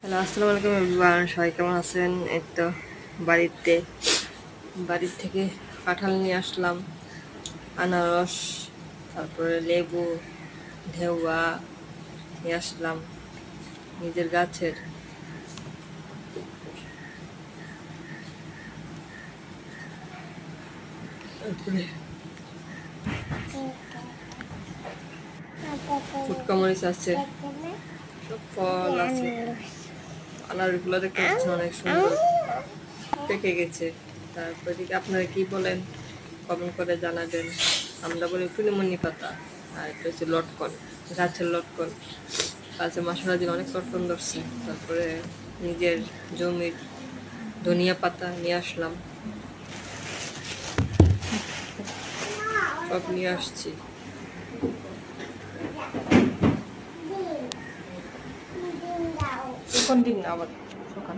Hello, আসসালামু আলাইকুম everyone. সবাই কেমন আছেন? এই তো বাড়ির থেকে কাঁঠাল নিয়ে আসলাম, আনারস, তারপরে লেবু, ঢেউয়া নিয়ে আসলাম নিজের গাছের। তারপরে ফুটকা মরিচ আছে, সব ফল আছে। আনারগুলো দেখতে পাচ্ছেন অনেক সুন্দর পেকে গেছে। তারপরে দিকে আপনারা কি বলেন কমেন্ট করে জানাবেন। আমরা বলি ফুলিমনি পাতা, আর এটা হচ্ছে লটকন, গাছের লটকন। গাছে মশলা দিয়ে অনেক লটকন ধরছে। তারপরে নিজের জমির ধনিয়া পাতা নিয়ে আসলাম, সব নিয়ে আসছি। কোন দিন না আবার সকাল